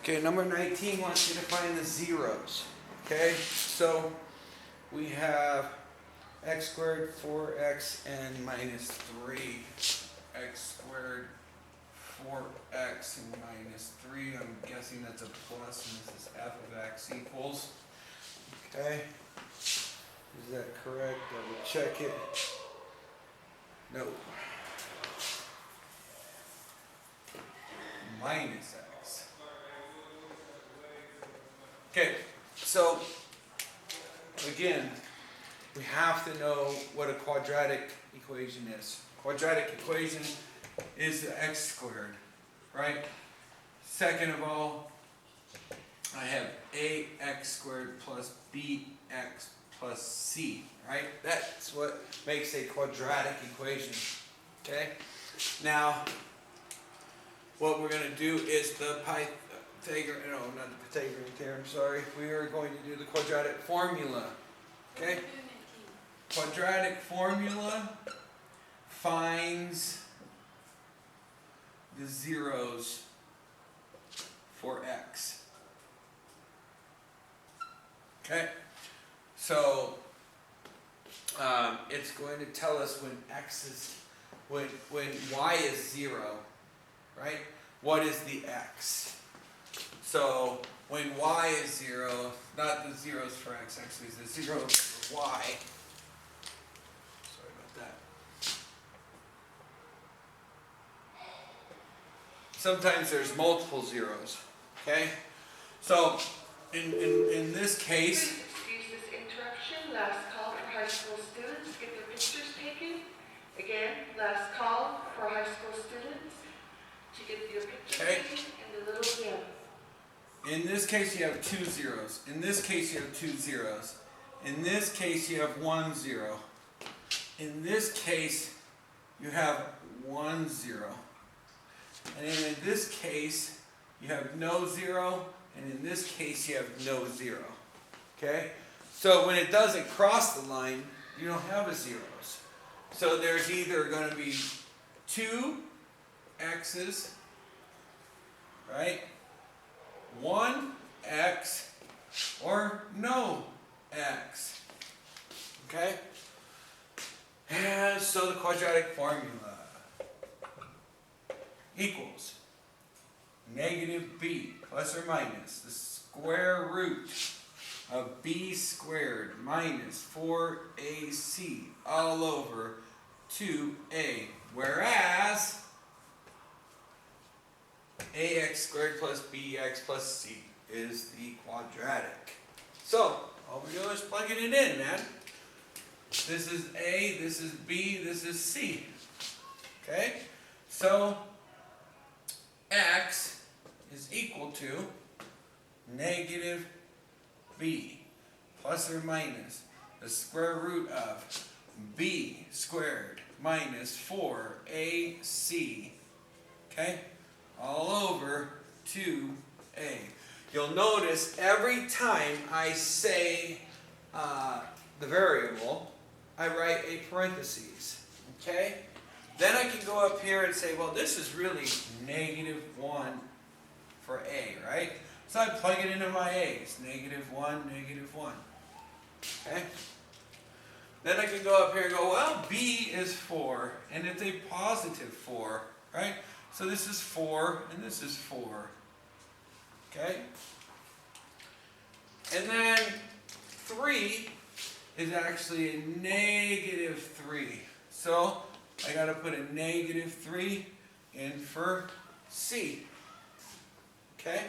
Okay, number 19 wants you to find the zeros. Okay, so we have x squared, 4x, and minus 3. X squared, 4x, and minus 3. I'm guessing that's a plus, and this is f of x equals. Okay, is that correct? Double check it. No. Minus x. Okay, so again, we have to know what a quadratic equation is. Quadratic equation is the x squared, right? Second of all, I have ax squared plus bx plus c, right? That's what makes a quadratic equation, okay? Now, what we're going to do is the Pythagorean, no, not the Pythagorean theorem, sorry. We are going to do the quadratic formula, okay? Quadratic formula finds the zeros for x. Okay? So, it's going to tell us when x is, when y is 0, right? What is the x? So, when y is 0, not the zeros for x, actually, it's the zeros for y. Sorry about that. Sometimes there's multiple zeros, okay? So, in this case... Excuse this interruption. Last call for high school students. Get their pictures taken. Again, last call for high school students to get your pictures taken and the little hymn. In this case, you have 2 zeros. In this case, you have 2 zeros. In this case, you have 1 0. In this case, you have 1 0. And in this case, you have no 0. And in this case, you have no 0. Okay? So when it doesn't cross the line, you don't have a zeros. So there's either going to be 2 x's, right? 1 x or no x. Okay? And so the quadratic formula equals negative b plus or minus the square root of b squared minus 4ac all over 2a. Whereas ax squared plus bx plus c is the quadratic. So, all we're doing is plugging it in, man. This is a, this is b, this is c. Okay? So, x is equal to negative b plus or minus the square root of b squared minus 4ac. Okay? All over 2a. You'll notice every time I say the variable, I write a parentheses. Okay? Then I can go up here and say, well, this is really negative 1 for a, right? So I plug it into my a's. Negative 1, negative 1. Okay? Then I can go up here and go, well, b is 4, and it's a positive 4, right? So this is 4, and this is 4. Okay? And then 3 is actually a negative 3. So I got to put a negative 3 in for C. Okay?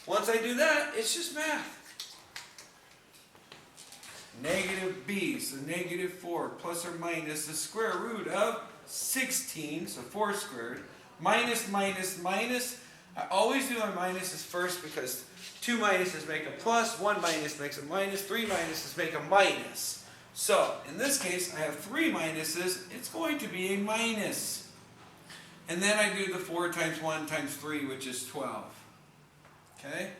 Once I do that, it's just math. Negative b, so negative 4 plus or minus the square root of 16, so 4 squared, minus, minus, minus. I always do my minuses first because 2 minuses make a plus, 1 minus makes a minus, 3 minuses make a minus. So, in this case, I have 3 minuses. It's going to be a minus. And then I do the 4 times 1 times 3, which is 12. Okay?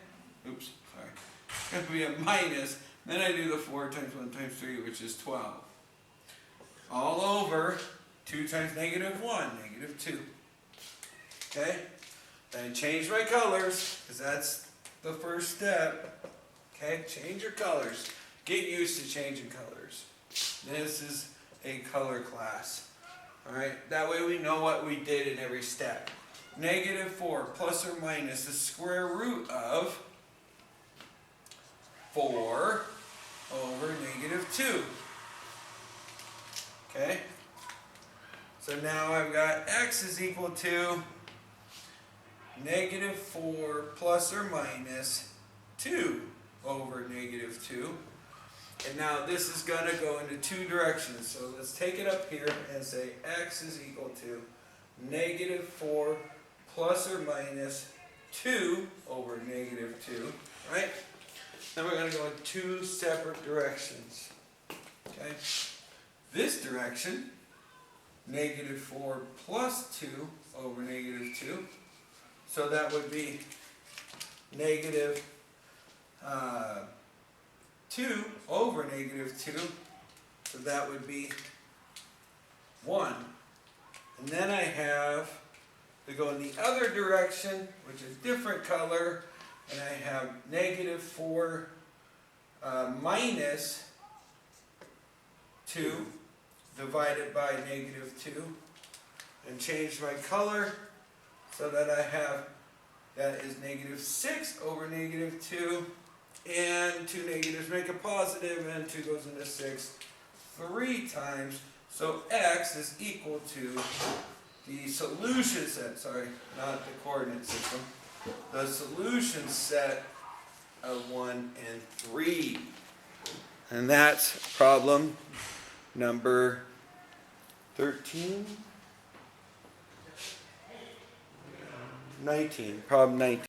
Oops, sorry. It's going to be a minus. Then I do the 4 times 1 times 3, which is 12. All over 2 times negative 1, negative 2. Okay? Then I change my colors, because that's the first step. Okay, change your colors. Get used to changing colors. This is a color class. Alright, that way we know what we did in every step. -4 plus or minus the square root of 4 over -2. Okay? So now I've got x is equal to -4 plus or minus 2 over -2. And now this is going to go into two directions. So let's take it up here and say x is equal to -4 plus or minus 2 over -2. Right? Then we're going to go in two separate directions. Okay? This direction, -4 plus 2 over -2. So that would be -2 over -2. So that would be 1. And then I have to go in the other direction, which is different color, and I have -4 minus 2 divided by -2, and change my color so that I have, that is -6 over -2, and two negatives make a positive, and 2 goes into 6 3 times. So x is equal to the solution set, sorry, not the coordinate system, the solution set of 1 and 3. And that's problem number 13? 19, problem 19.